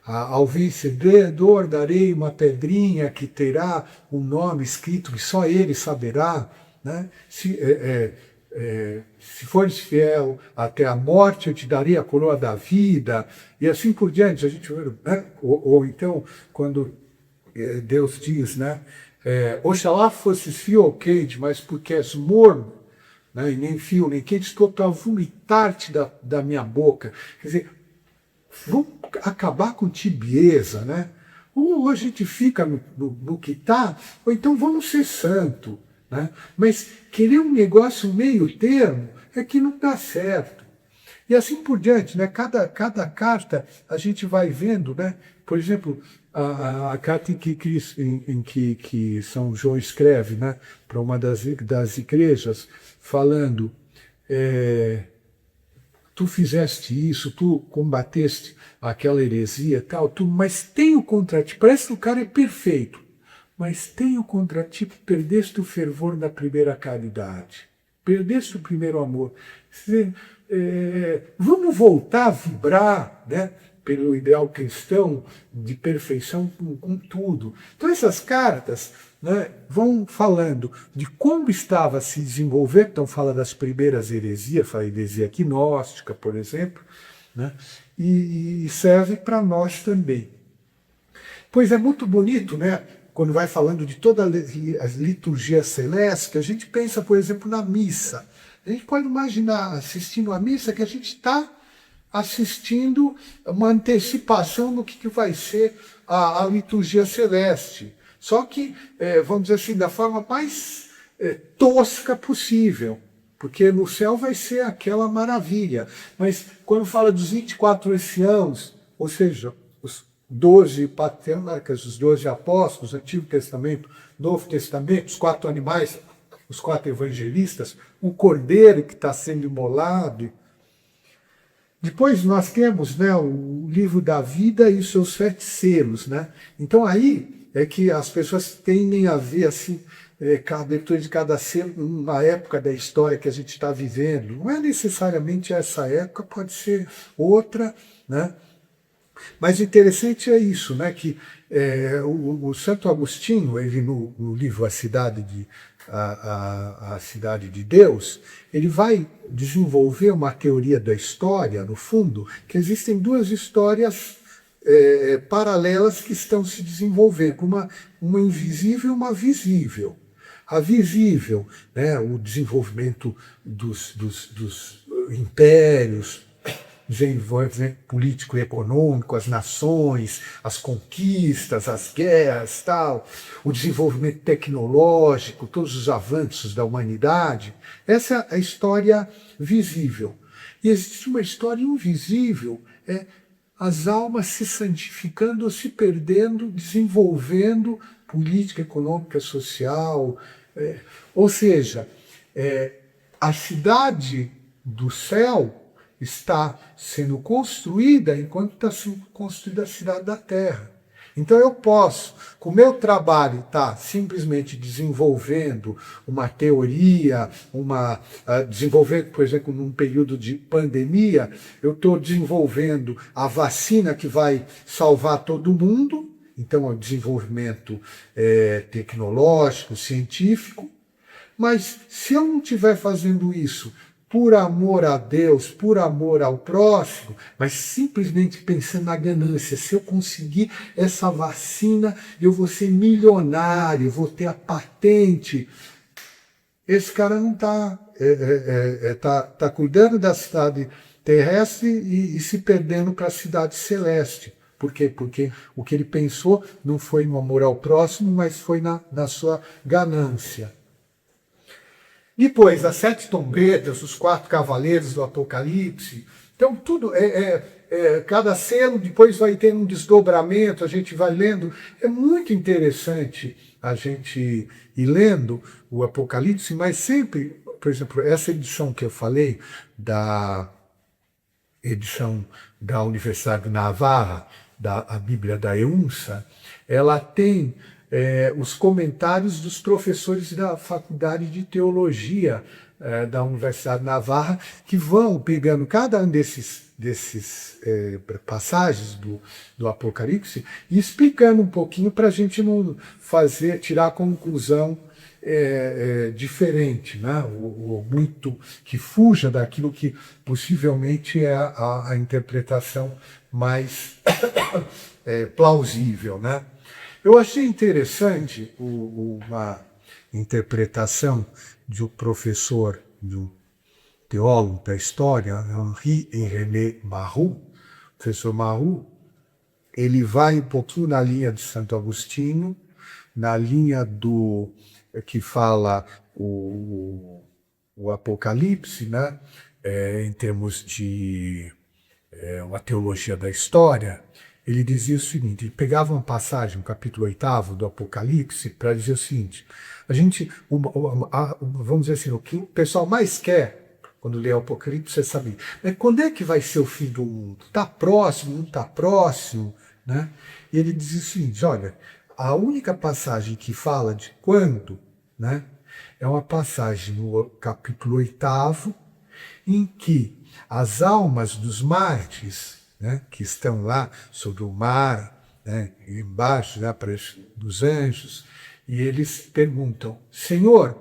ao vencedor darei uma pedrinha que terá um nome escrito que só ele saberá, né? Se fores fiel até a morte, eu te darei a coroa da vida, e assim por diante. A gente, né? ou então, quando Deus diz, né? Oxalá fosses fio ou quente, mas porque és morno, né? E nem fio nem quente, estou para vomitar-te da minha boca. Quer dizer, vamos acabar com tibieza, né? Ou a gente fica no que está, ou então vamos ser santo, né? Mas querer um negócio meio termo é que não dá certo. E assim por diante, né? Cada carta a gente vai vendo, né? Por exemplo, a carta em que São João escreve, né, para uma das igrejas, falando: tu fizeste isso, tu combateste aquela heresia e tal, mas tenho contra ti, parece que o cara é perfeito, mas tenho contra ti que perdeste o fervor da primeira caridade, perdeste o primeiro amor. Vamos voltar a vibrar, né, pelo ideal cristão de perfeição com tudo. Então essas cartas, né, vão falando de como estava a se desenvolver, então fala das primeiras heresias, fala a heresia gnóstica, por exemplo, né, e serve para nós também. Pois é muito bonito, né, quando vai falando de todas as liturgias celestes, que a gente pensa, por exemplo, na missa. A gente pode imaginar assistindo a missa que a gente está assistindo uma antecipação do que vai ser a liturgia celeste. Só que, vamos dizer assim, da forma mais tosca possível. Porque no céu vai ser aquela maravilha. Mas quando fala dos 24 anciãos, ou seja, os 12 patriarcas, os 12 apóstolos, Antigo Testamento, Novo Testamento, os 4 animais, os 4 evangelistas, o cordeiro que está sendo imolado. Depois nós temos, né, o livro da vida e os seus 7 selos. Né? Então aí é que as pessoas tendem a ver assim, a abertura de cada selo numa época da história que a gente está vivendo. Não é necessariamente essa época, pode ser outra, né? Mas o interessante é isso, né? Que o Santo Agostinho, ele no livro a Cidade de Deus, ele vai desenvolver uma teoria da história, no fundo, que existem duas histórias paralelas que estão se desenvolvendo, uma invisível e uma visível. A visível, né, o desenvolvimento dos impérios, desenvolvimento político e econômico, as nações, as conquistas, as guerras, tal, o desenvolvimento tecnológico, todos os avanços da humanidade. Essa é a história visível. E existe uma história invisível, as almas se santificando ou se perdendo, desenvolvendo política, econômica, social. Ou seja, a cidade do céu está sendo construída enquanto está sendo construída a cidade da terra. Então eu posso, com o meu trabalho, estar simplesmente desenvolvendo uma teoria, desenvolvendo, por exemplo, num período de pandemia, eu estou desenvolvendo a vacina que vai salvar todo mundo. Então, é o desenvolvimento tecnológico, científico. Mas se eu não estiver fazendo isso por amor a Deus, por amor ao próximo, mas simplesmente pensando na ganância, se eu conseguir essa vacina, eu vou ser milionário, vou ter a patente. Esse cara não está tá cuidando da cidade terrestre e se perdendo para a cidade celeste. Por quê? Porque o que ele pensou não foi no amor ao próximo, mas foi na sua ganância. Depois, as 7 trombetas, os 4 cavaleiros do Apocalipse. Então, tudo cada selo depois vai ter um desdobramento, a gente vai lendo. É muito interessante a gente ir lendo o Apocalipse, mas sempre, por exemplo, essa edição que eu falei, da edição da Universidade de Navarra, a Bíblia da EUNSA, ela tem os comentários dos professores da Faculdade de Teologia da Universidade de Navarra, que vão pegando cada um desses passagens do Apocalipse e explicando um pouquinho para a gente não tirar a conclusão diferente, né? ou muito que fuja daquilo que possivelmente é a interpretação mais plausível, né? Eu achei interessante uma interpretação de um professor, do teólogo da história, Henri-René Marrou. O professor Marrou, ele vai um pouquinho na linha de Santo Agostinho, na linha do que fala o Apocalipse, né? Em termos de uma teologia da história. Ele dizia o seguinte, ele pegava uma passagem, no capítulo 8º do Apocalipse, para dizer o seguinte, vamos dizer assim, o que o pessoal mais quer, quando lê o Apocalipse, é saber, quando é que vai ser o fim do mundo? Está próximo, não está próximo? Né? E ele dizia o seguinte, olha, a única passagem que fala de quando, né, é uma passagem no capítulo 8º, em que as almas dos mártires, né, que estão lá sobre o mar, né, embaixo dos anjos, e eles perguntam, Senhor,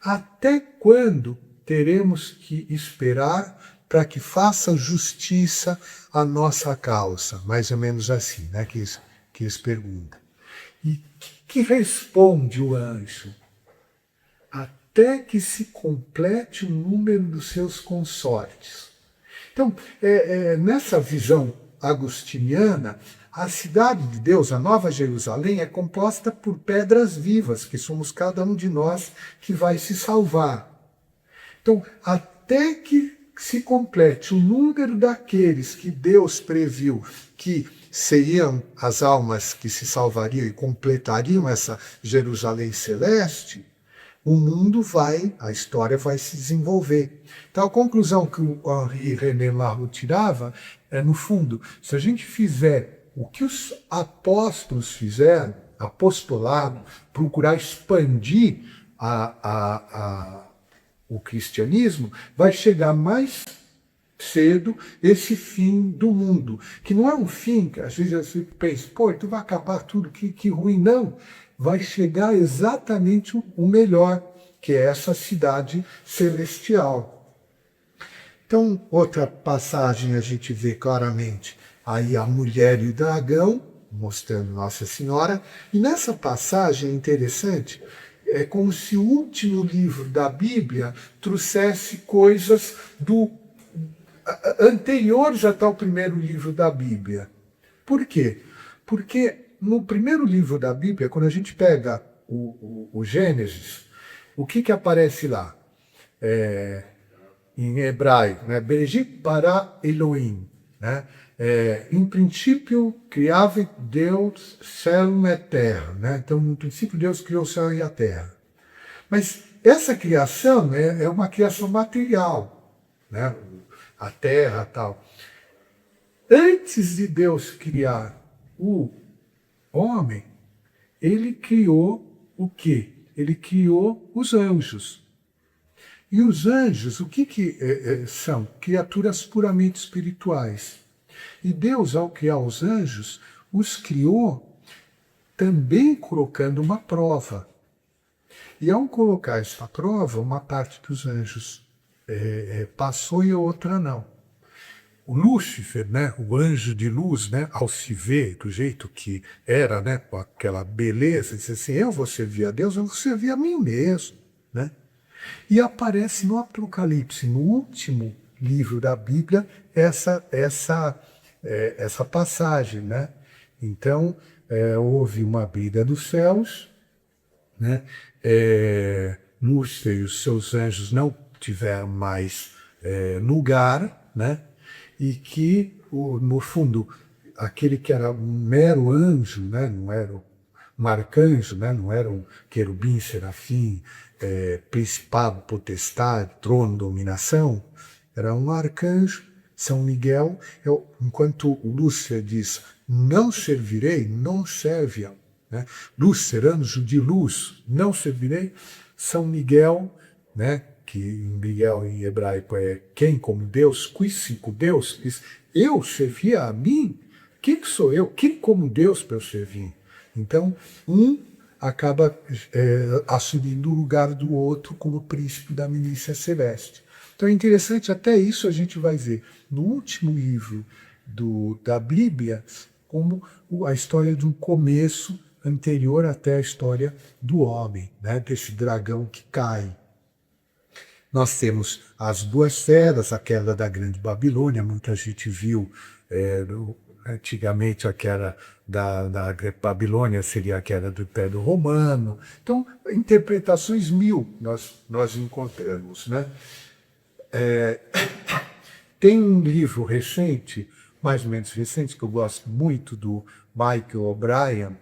até quando teremos que esperar para que faça justiça à nossa causa? Mais ou menos assim, né, que eles perguntam. E que responde o anjo? Até que se complete o número dos seus consortes. Então, nessa visão agostiniana, A cidade de Deus, a Nova Jerusalém, é composta por pedras vivas, que somos cada um de nós que vai se salvar. Então, até que se complete o número daqueles que Deus previu que seriam as almas que se salvariam e completariam essa Jerusalém celeste, o mundo a história vai se desenvolver. Então, a conclusão que o Henri René Marot tirava é, no fundo, se a gente fizer o que os apóstolos fizeram, apostolado, procurar expandir o cristianismo, vai chegar mais cedo esse fim do mundo, que não é um fim que às vezes você pensa, pô, então vai acabar tudo, que ruim, não. Vai chegar exatamente o melhor, que é essa cidade celestial. Então, outra passagem a gente vê claramente aí a mulher e o dragão, mostrando Nossa Senhora, e nessa passagem é interessante, é como se o último livro da Bíblia trouxesse coisas anteriores até o primeiro livro da Bíblia. Por quê? Porque no primeiro livro da Bíblia, quando a gente pega o Gênesis, o que aparece lá? Em hebraico, né? Bereshit bara Elohim. Né? Em princípio, criava Deus céu e terra. Né? Então, no princípio, Deus criou o céu e a terra. Mas essa criação é uma criação material. Né? A terra e tal. Antes de Deus criar o homem, ele criou o quê? Ele criou os anjos. E os anjos, o que são? Criaturas puramente espirituais. E Deus, ao criar os anjos, os criou também colocando uma prova. E ao colocar essa prova, uma parte dos anjos passou e a outra não. O Lúcifer, né, o anjo de luz, né, ao se ver do jeito que era, né, com aquela beleza, disse assim, eu vou servir a Deus, eu vou servir a mim mesmo. Né? E aparece no Apocalipse, no último livro da Bíblia, essa passagem. Né? Então, houve uma briga dos céus, né? Lúcifer e os seus anjos não tiveram mais lugar, né? E que, no fundo, aquele que era um mero anjo, né? Não era um arcanjo, né? Não era um querubim, serafim, principado, potestade, trono, dominação, era um arcanjo, São Miguel, enquanto o Lúcifer diz, não servirei, não serve, né? Lúcifer, anjo de luz, não servirei, São Miguel, né? Que Miguel em hebraico é quem como Deus, quis Deus, diz, eu servia a mim? Quem sou eu? Quem como Deus para eu servir? Então, acaba assumindo o lugar do outro como príncipe da milícia celeste. Então é interessante, até isso a gente vai ver no último livro da Bíblia, como a história de um começo anterior até a história do homem, né? Desse dragão que cai. Nós temos as duas feras, a queda da Grande Babilônia, muita gente viu antigamente a queda da Babilônia seria a queda do Império Romano. Então, interpretações mil nós encontramos. Né? Tem um livro recente, mais ou menos recente, que eu gosto muito, do Michael O'Brien,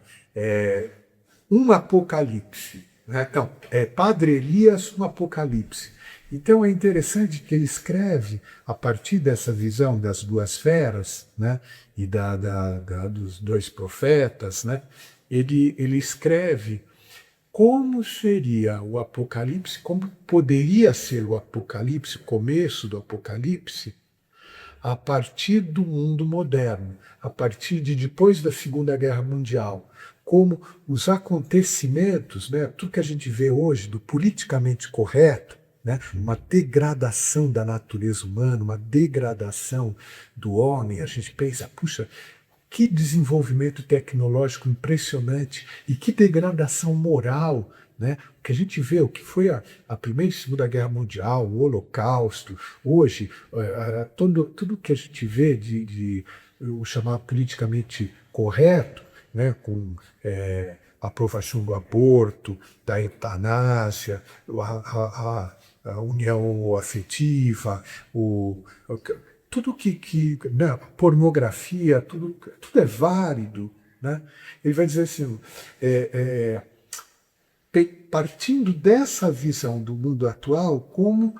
Um Apocalipse. Né? Então, Padre Elias, Um Apocalipse. Então é interessante que ele escreve, a partir dessa visão das duas feras, né, e dos dois profetas, né, ele escreve como seria o Apocalipse, como poderia ser o Apocalipse, o começo do Apocalipse, a partir do mundo moderno, a partir de depois da Segunda Guerra Mundial, como os acontecimentos, né, tudo que a gente vê hoje do politicamente correto, né, uma degradação da natureza humana, uma degradação do homem, a gente pensa, puxa, que desenvolvimento tecnológico impressionante e que degradação moral, né? O que a gente vê, o que foi a Primeira e Segunda Guerra Mundial, o Holocausto, hoje, tudo que a gente vê de o chamar politicamente correto, né, com aprovação do aborto, da eutanásia, a união afetiva, tudo né, pornografia, tudo é válido. Né? Ele vai dizer assim, partindo dessa visão do mundo atual, como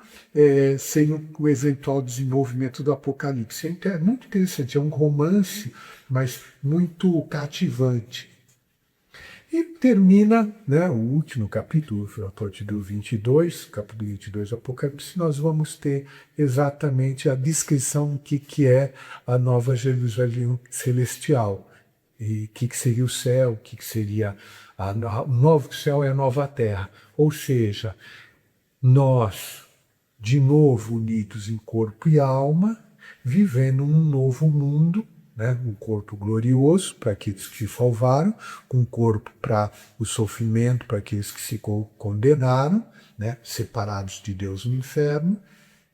seria o eventual desenvolvimento do Apocalipse. É muito interessante, é um romance, mas muito cativante. E termina, né, o último capítulo, a partir do 22, capítulo 22 do Apocalipse, nós vamos ter exatamente a descrição do que é a Nova Jerusalém celestial. E o que seria o céu, o que seria o novo céu e a nova terra. Ou seja, nós, de novo unidos em corpo e alma, vivendo um novo mundo, né? Um corpo glorioso para aqueles que se salvaram, um corpo para o sofrimento, para aqueles que se condenaram, né? Separados de Deus no inferno.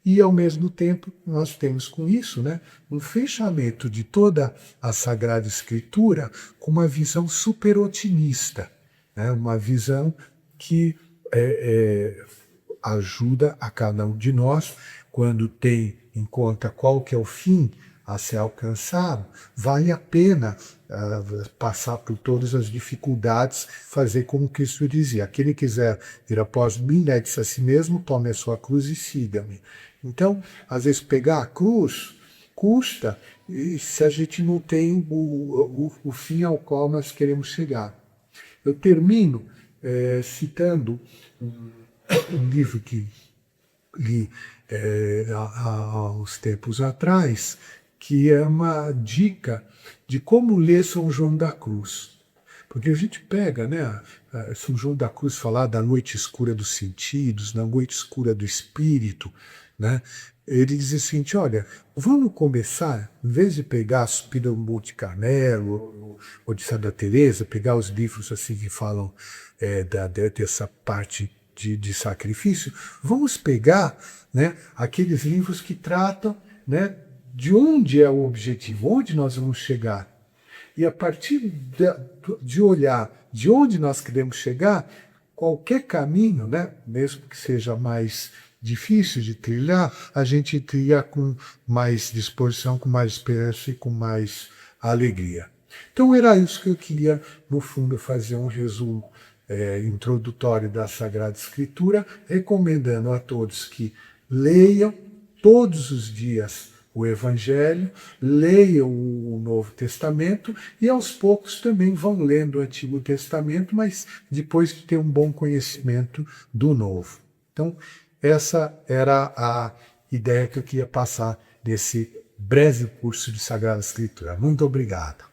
E, ao mesmo tempo, nós temos com isso, né, um fechamento de toda a Sagrada Escritura com uma visão super otimista, né, uma visão que ajuda a cada um de nós, quando tem em conta qual que é o fim a ser alcançado, vale a pena passar por todas as dificuldades, fazer como Cristo dizia: aquele que quiser vir após mim, negue-se a si mesmo, tome a sua cruz e siga-me. Então, às vezes, pegar a cruz custa, e se a gente não tem o fim ao qual nós queremos chegar. Eu termino citando um livro que li há uns tempos atrás, que é uma dica de como ler São João da Cruz. Porque a gente pega, né, São João da Cruz falar da noite escura dos sentidos, da noite escura do espírito, né? Ele diz o seguinte: olha, vamos começar, em vez de pegar a Suspiro do Monte Carmelo, ou de Santa Teresa, pegar os livros assim que falam dessa parte de sacrifício, vamos pegar, né, aqueles livros que tratam, né, de onde é o objetivo, onde nós vamos chegar. E a partir de olhar de onde nós queremos chegar, qualquer caminho, né, mesmo que seja mais difícil de trilhar, a gente trilha com mais disposição, com mais esperança e com mais alegria. Então era isso que eu queria, no fundo, fazer um resumo introdutório da Sagrada Escritura, recomendando a todos que leiam todos os dias o Evangelho, leiam o Novo Testamento e aos poucos também vão lendo o Antigo Testamento, mas depois de ter um bom conhecimento do Novo. Então, essa era a ideia que eu queria passar nesse breve curso de Sagrada Escritura. Muito obrigado.